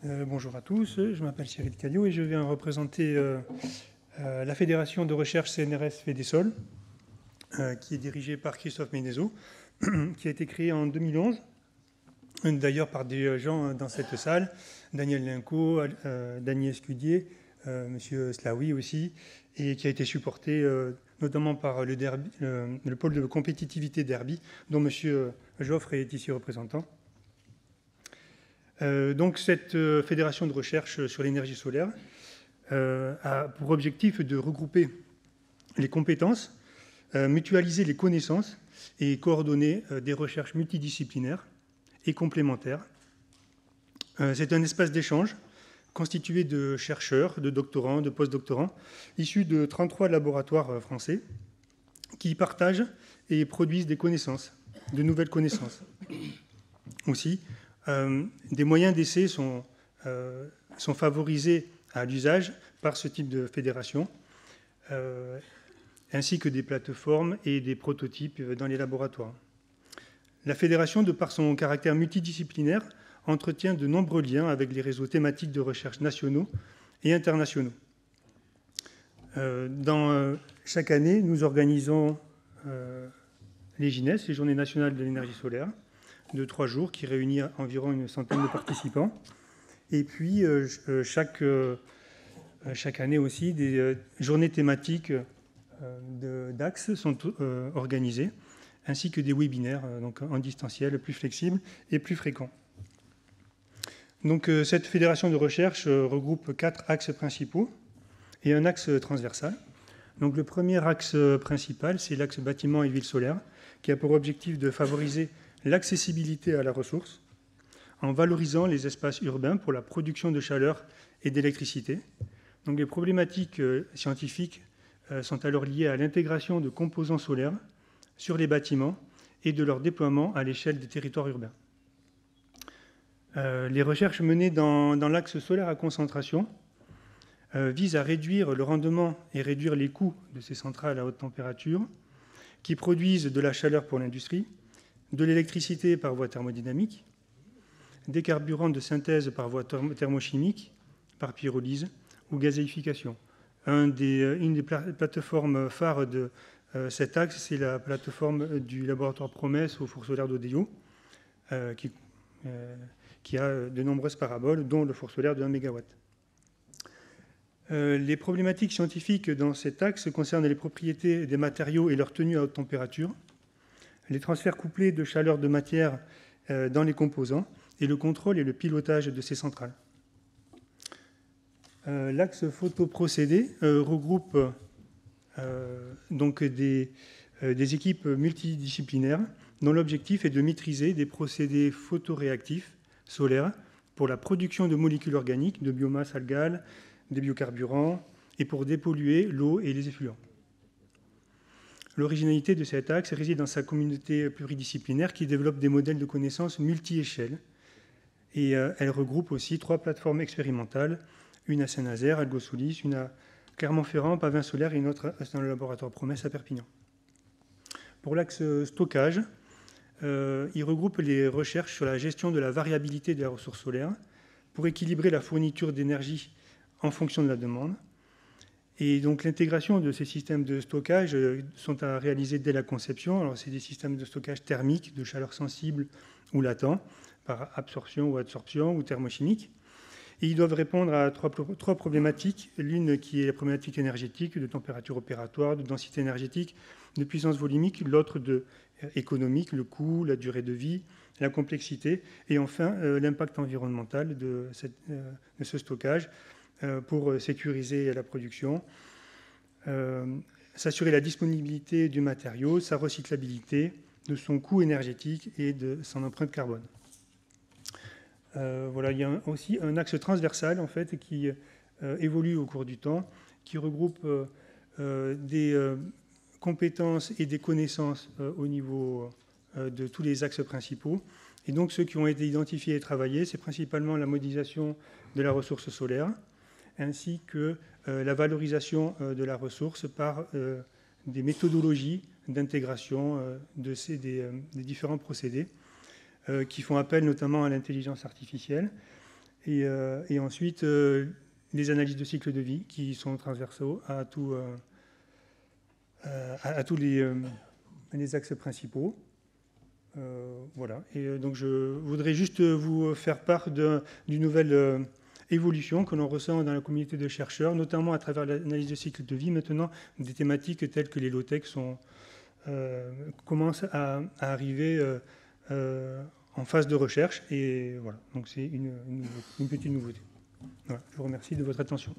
Bonjour à tous, je m'appelle Cyril Callio et je viens représenter la Fédération de recherche CNRS FEDESOL, qui est dirigée par Christophe Ménézo, qui a été créée en 2011, d'ailleurs par des gens dans cette salle, Daniel Linco, Daniel Escudier, Monsieur Slaoui aussi, et qui a été supportée notamment par le pôle de compétitivité d'Herbie, dont Monsieur Joffre est ici représentant. Donc cette fédération de recherche sur l'énergie solaire a pour objectif de regrouper les compétences, mutualiser les connaissances et coordonner des recherches multidisciplinaires et complémentaires. C'est un espace d'échange constitué de chercheurs, de doctorants, de post-doctorants, issus de 33 laboratoires français qui partagent et produisent des connaissances, de nouvelles connaissances. Aussi, des moyens d'essai sont favorisés à l'usage par ce type de fédération, ainsi que des plateformes et des prototypes dans les laboratoires. La fédération, de par son caractère multidisciplinaire, entretient de nombreux liens avec les réseaux thématiques de recherche nationaux et internationaux. Chaque année, nous organisons les GINES, les Journées nationales de l'énergie solaire, de 3 jours, qui réunit environ une centaine de participants. Et puis, chaque année aussi, des journées thématiques d'Axe sont organisées, ainsi que des webinaires donc en distanciel, plus flexibles et plus fréquents. Donc, cette fédération de recherche regroupe 4 axes principaux et un axe transversal. Donc, le premier axe principal, c'est l'axe bâtiment et ville solaire, qui a pour objectif de favoriser l'accessibilité à la ressource en valorisant les espaces urbains pour la production de chaleur et d'électricité. Donc, les problématiques scientifiques sont alors liées à l'intégration de composants solaires sur les bâtiments et de leur déploiement à l'échelle des territoires urbains. Les recherches menées dans l'axe solaire à concentration visent à réduire le rendement et réduire les coûts de ces centrales à haute température qui produisent de la chaleur pour l'industrie, de l'électricité par voie thermodynamique, des carburants de synthèse par voie thermochimique, par pyrolyse ou gazéification. Une des plateformes phares de cet axe, c'est la plateforme du laboratoire Promesse au four solaire d'Odéo, qui a de nombreuses paraboles, dont le four solaire de 1 MW. Les problématiques scientifiques dans cet axe concernent les propriétés des matériaux et leur tenue à haute température, les transferts couplés de chaleur de matière dans les composants et le contrôle et le pilotage de ces centrales. L'axe photoprocédé regroupe donc des équipes multidisciplinaires dont l'objectif est de maîtriser des procédés photoréactifs solaires pour la production de molécules organiques, de biomasse algale, des biocarburants et pour dépolluer l'eau et les effluents. L'originalité de cet axe réside dans sa communauté pluridisciplinaire qui développe des modèles de connaissances multi-échelles. Et elle regroupe aussi 3 plateformes expérimentales, une à Saint-Nazaire, à Algosoulis, une à Clermont-Ferrand, Pavin-Solaire et une autre dans le laboratoire Promesse à Perpignan. Pour l'axe stockage, il regroupe les recherches sur la gestion de la variabilité de la ressource solaire pour équilibrer la fourniture d'énergie en fonction de la demande. Et donc l'intégration de ces systèmes de stockage sont à réaliser dès la conception. Alors c'est des systèmes de stockage thermique, de chaleur sensible ou latent, par absorption ou adsorption ou thermochimique. Et ils doivent répondre à 3 problématiques. L'une qui est la problématique énergétique, de température opératoire, de densité énergétique, de puissance volumique. L'autre économique, le coût, la durée de vie, la complexité. Et enfin, l'impact environnemental de ce stockage, pour sécuriser la production, s'assurer la disponibilité du matériau, sa recyclabilité, de son coût énergétique et de son empreinte carbone. Voilà, il y a aussi un axe transversal en fait, qui évolue au cours du temps, qui regroupe des compétences et des connaissances au niveau de tous les axes principaux. Et donc ceux qui ont été identifiés et travaillés, c'est principalement la modélisation de la ressource solaire, ainsi que la valorisation de la ressource par des méthodologies d'intégration des différents procédés qui font appel notamment à l'intelligence artificielle Et ensuite, les analyses de cycle de vie qui sont transversaux à tous les axes principaux. Voilà. Et donc, je voudrais juste vous faire part d'une nouvelle évolution que l'on ressent dans la communauté de chercheurs, notamment à travers l'analyse de cycle de vie. Maintenant, des thématiques telles que les low-tech commencent à arriver en phase de recherche. Et voilà. Donc, c'est une petite nouveauté. Voilà. Je vous remercie de votre attention.